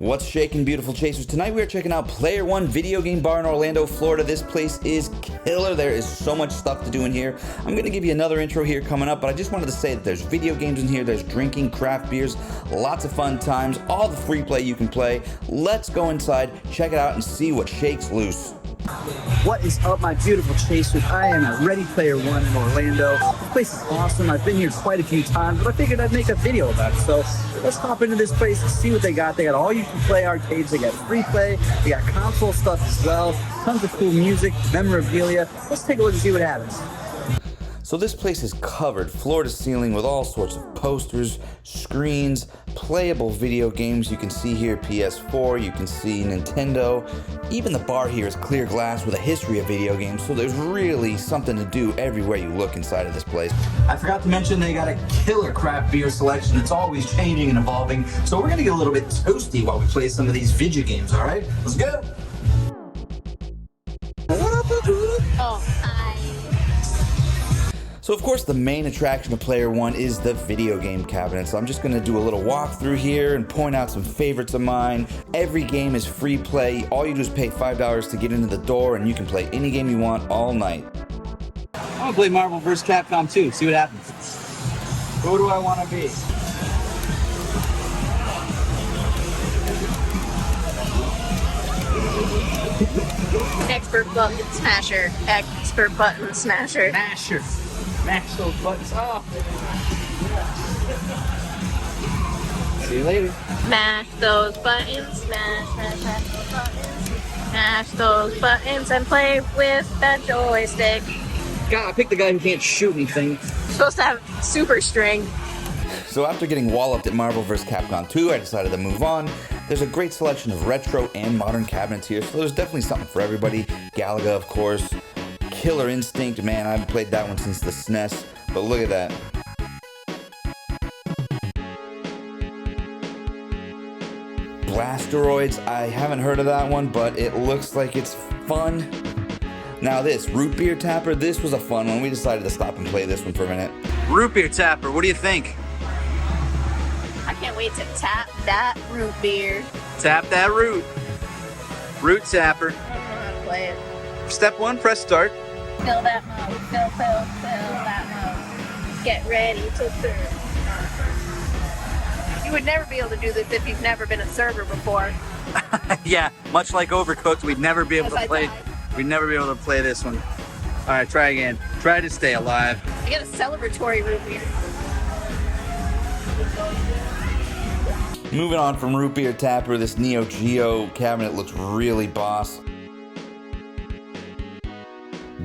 What's shaking, beautiful chasers? Tonight we are checking out Player One Video Game Bar in Orlando, Florida. This place is killer. There is so much stuff to do in here. I'm going to give you another intro here coming up, but I just wanted to say that there's video games in here, there's drinking, craft beers, lots of fun times, all the free play you can play. Let's go inside, check it out, and see what shakes loose. What is up, my beautiful chasers? I am at Ready Player One in Orlando. This place is awesome. I've been here quite a few times, but I figured I'd make a video about it. So let's hop into this place and see what they got. They got all you can play arcades. They got free play. They got console stuff as well. Tons of cool music, memorabilia. Let's take a look and see what happens. So this place is covered floor to ceiling with all sorts of posters, screens, playable video games. You can see here PS4, you can see Nintendo. Even the bar here is clear glass with a history of video games, so there's really something to do everywhere you look inside of this place. I forgot to mention they got a killer craft beer selection. It's always changing and evolving, so we're gonna get a little bit toasty while we play some of these video games, all right? Let's go. So of course the main attraction of Player One is the video game cabinet. So I'm just going to do a little walkthrough here and point out some favorites of mine. Every game is free play. All you do is pay $5 to get into the door and you can play any game you want all night. I'm gonna play Marvel vs. Capcom 2, see what happens. Who do I want to be? Expert button smasher. Expert button smasher. Masher. Mash those buttons. Oh. See you later. Mash those buttons. Mash those buttons. Mash those buttons and play with that joystick. God, I picked the guy who can't shoot anything. Supposed to have super string. So after getting walloped at Marvel vs. Capcom 2, I decided to move on. There's a great selection of retro and modern cabinets here, so there's definitely something for everybody. Galaga, of course. Killer Instinct, man, I haven't played that one since the SNES, but look at that. Blasteroids, I haven't heard of that one, but it looks like it's fun. Now this, Root Beer Tapper, this was a fun one. We decided to stop and play this one for a minute. Root Beer Tapper, what do you think? I can't wait to tap that root beer. Tap that root. Root Tapper. I don't know how to play it. Step one, press start. Fill that mug. Fill that mug. Get ready to serve. You would never be able to do this if you've never been a server before. Yeah, much like Overcooked, we'd never be able Yes, to play. We'd never be able to play this one. All right, try again. Try to stay alive. I got a celebratory root beer. Moving on from Root Beer Tapper, this Neo Geo cabinet looks really boss.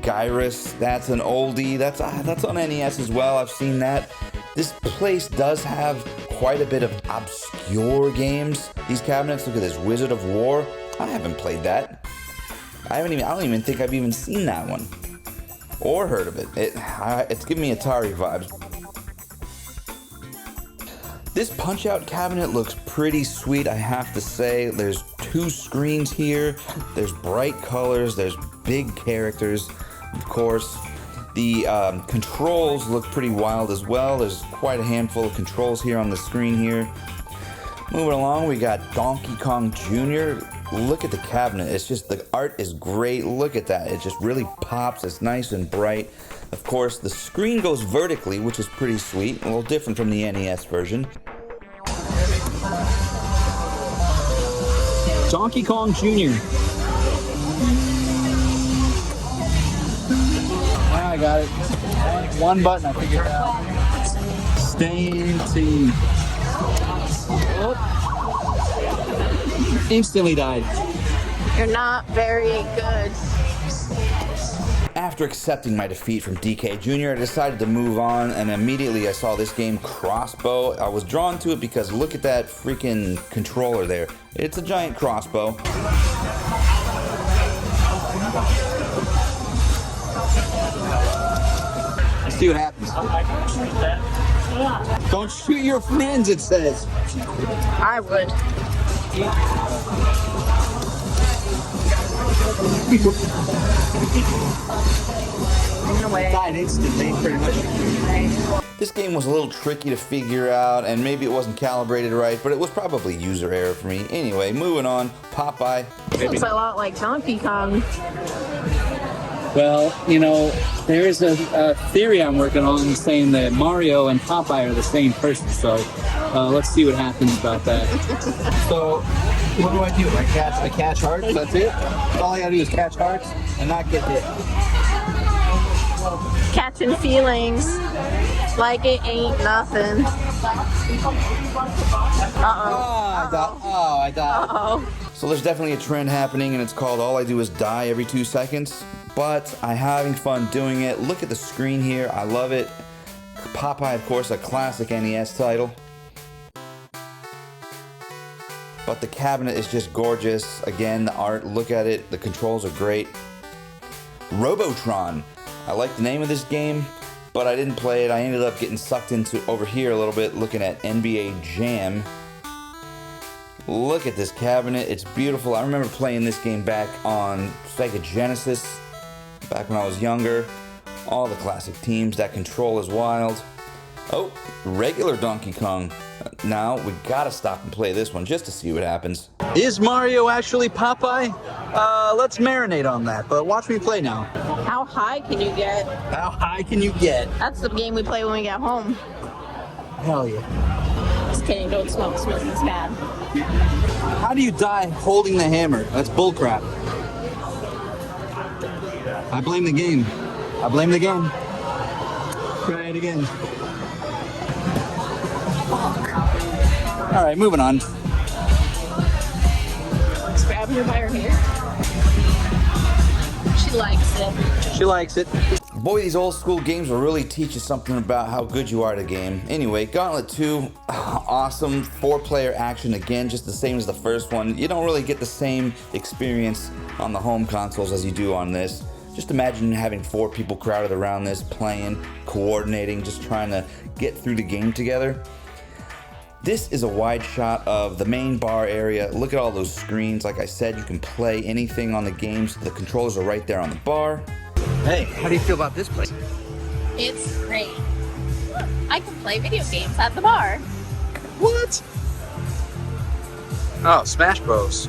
Gyrus, that's an oldie. That's on NES as well. I've seen that. This place does have quite a bit of obscure games. These cabinets, look at this, Wizard of War. I haven't played that. I don't even think I've even seen that one or heard of it. It's giving me Atari vibes. This Punch-Out cabinet looks pretty sweet, I have to say. There's two screens here. There's bright colors. There's big characters. Of course, the controls look pretty wild as well. There's quite a handful of controls here on the screen here. Moving along, we got Donkey Kong Jr. Look at the cabinet. It's just, the art is great. Look at that. It just really pops. It's nice and bright. Of course, the screen goes vertically, which is pretty sweet. A little different from the NES version. Donkey Kong Jr. I got it. One button, I figured it out. Staying team. Oh. Instantly died. You're not very good. After accepting my defeat from DK Jr., I decided to move on, and immediately I saw this game, Crossbow. I was drawn to it because look at that freaking controller there. It's a giant crossbow. Let's see what happens. Don't shoot your friends, it says. I would. Died instantly, pretty much. This game was a little tricky to figure out, and maybe it wasn't calibrated right, but it was probably user error for me. Anyway, moving on. Popeye. Looks a lot like Donkey Kong. Well, you know, there is a theory I'm working on saying that Mario and Popeye are the same person, so let's see what happens about that. So, what do I do? I catch hearts, that's it? All I gotta do is catch hearts and not get hit. Catching feelings like it ain't nothing. I died. Uh-oh. So there's definitely a trend happening, and it's called All I Do Is Die every 2 seconds. But I'm having fun doing it. Look at the screen here. I love it. Popeye, of course, a classic NES title. But the cabinet is just gorgeous. Again, the art, look at it. The controls are great. Robotron. I like the name of this game, but I didn't play it. I ended up getting sucked into over here a little bit, looking at NBA Jam. Look at this cabinet. It's beautiful. I remember playing this game back on Sega Genesis, back when I was younger. All the classic teams. That control is wild. Oh, regular Donkey Kong. Now we gotta stop and play this one just to see what happens. Is Mario actually Popeye? Let's marinate on that, but watch me play now. How high can you get? How high can you get? That's the game we play when we get home. Hell yeah. Just kidding, don't smoke. Smoking's bad. How do you die holding the hammer? That's bullcrap. I blame the game. I blame the game. Try it again. All right, moving on. Just grabbing her by her hair. She likes it. She likes it. Boy, these old school games will really teach you something about how good you are at a game. Anyway, Gauntlet 2, awesome 4-player action again, just the same as the first one. You don't really get the same experience on the home consoles as you do on this. Just imagine having 4 people crowded around this, playing, coordinating, just trying to get through the game together. This is a wide shot of the main bar area. Look at all those screens. Like I said, you can play anything on the games. The controllers are right there on the bar. Hey, how do you feel about this place? It's great. Look, I can play video games at the bar. What? Oh, Smash Bros.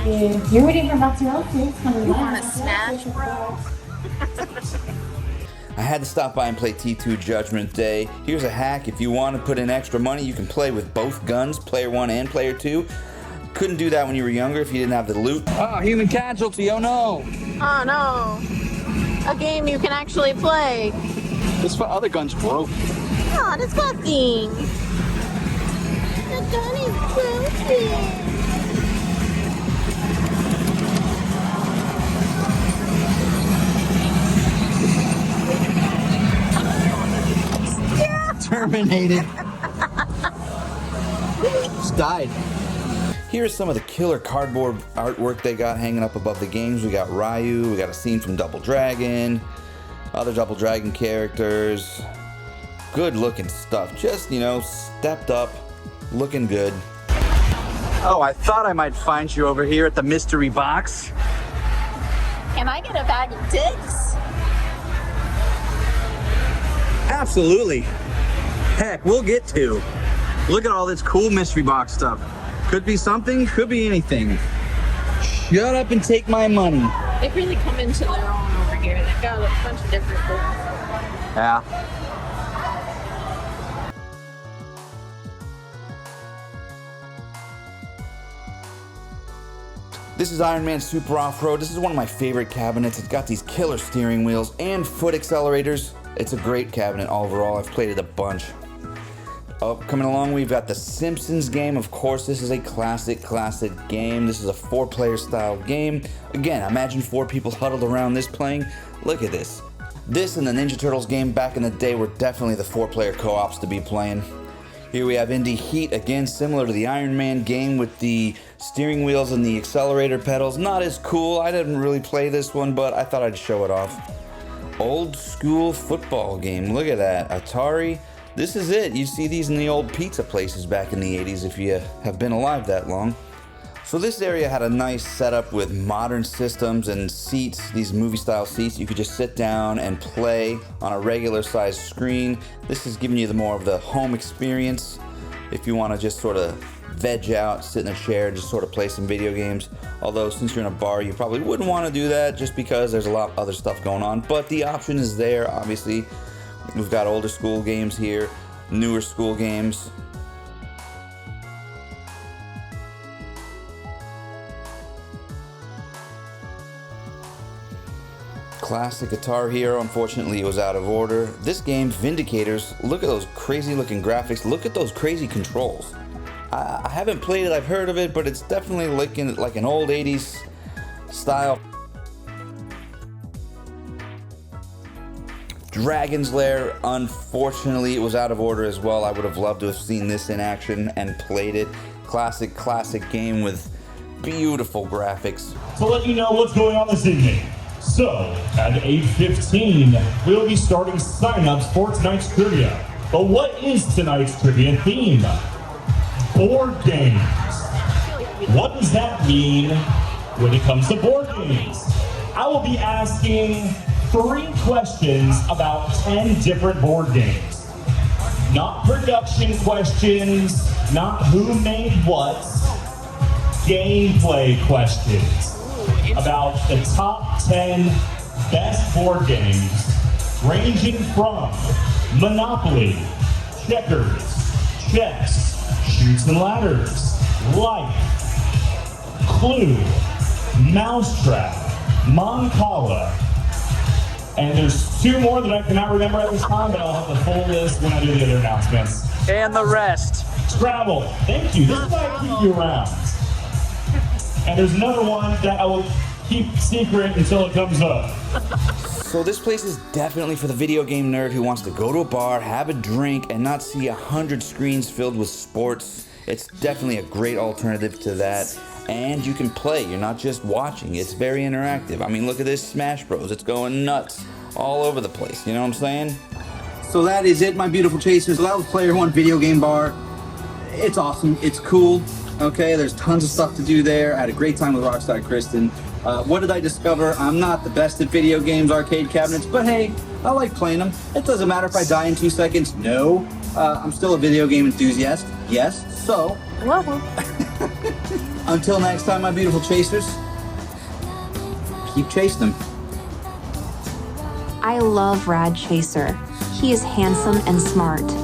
If you're ready for mozzarella sticks, You want to smash, bro? I had to stop by and play T2 Judgment Day. Here's a hack. If you want to put in extra money, you can play with both guns, player 1 and player 2. Couldn't do that when you were younger if you didn't have the loot. Oh, human casualty, oh no. Oh no. A game you can actually play. This other gun's broke. Oh, disgusting. The gun is broken. Terminated. Just died. Here's some of the killer cardboard artwork they got hanging up above the games. We got Ryu, we got a scene from Double Dragon, other Double Dragon characters. Good looking stuff. Just, you know, stepped up, looking good. Oh, I thought I might find you over here at the mystery box. Can I get a bag of dicks? Absolutely. Heck, we'll get to. Look at all this cool mystery box stuff. Could be something, could be anything. Shut up and take my money. They've really come into their own over here. They've got a bunch of different things. Yeah. This is Iron Man Super Off-Road. This is one of my favorite cabinets. It's got these killer steering wheels and foot accelerators. It's a great cabinet overall. I've played it a bunch. Oh, coming along, we've got the Simpsons game. Of course, this is a classic game. This is a 4-player style game. Again, imagine 4 people huddled around this playing. Look at this. This and the Ninja Turtles game back in the day were definitely the 4-player co-ops to be playing. Here we have Indy Heat, again, similar to the Iron Man game with the steering wheels and the accelerator pedals. Not as cool. I didn't really play this one, but I thought I'd show it off. Old school football game. Look at that. Atari. This is it. You see these in the old pizza places back in the 80s if you have been alive that long. So this area had a nice setup with modern systems and seats, these movie style seats. You could just sit down and play on a regular sized screen. This is giving you the more of the home experience if you want to just sort of veg out, sit in a chair, and just sort of play some video games. Although since you're in a bar, you probably wouldn't want to do that just because there's a lot of other stuff going on. But the option is there, obviously. We've got older school games here, newer school games. Classic Guitar Hero, unfortunately it was out of order. This game, Vindicators, look at those crazy looking graphics, look at those crazy controls. I haven't played it, I've heard of it, but it's definitely looking like an old 80s style. Dragon's Lair, unfortunately it was out of order as well. I would have loved to have seen this in action and played it. Classic game with beautiful graphics. To let you know what's going on this evening. So, at 8:15, we'll be starting sign-ups for tonight's trivia. But what is tonight's trivia theme? Board games. What does that mean when it comes to board games? I will be asking 3 questions about 10 different board games. Not production questions, not who made what, gameplay questions about the top 10 best board games, ranging from Monopoly, checkers, chess, Chutes and Ladders, Life, Clue, Mousetrap, Mancala, and there's 2 more that I cannot remember at this time, but I'll have the full list when I do the other announcements. And the rest. Scrabble, thank you. This is why I keep you around. And there's another one that I will keep secret until it comes up. So this place is definitely for the video game nerd who wants to go to a bar, have a drink, and not see 100 screens filled with sports. It's definitely a great alternative to that. And you can play, you're not just watching, it's very interactive. I mean, look at this Smash Bros, it's going nuts all over the place, you know what I'm saying? So that is it, my beautiful chasers. So that was Player One Video Game Bar. It's awesome, it's cool. Okay, there's tons of stuff to do there. I had a great time with Rockstar Kristen. What did I discover? I'm not the best at video games, arcade cabinets, but hey, I like playing them. It doesn't matter if I die in 2 seconds. No, I'm still a video game enthusiast. Yes, so until next time, my beautiful chasers, keep chasing them. I love Rad Chaser. He is handsome and smart.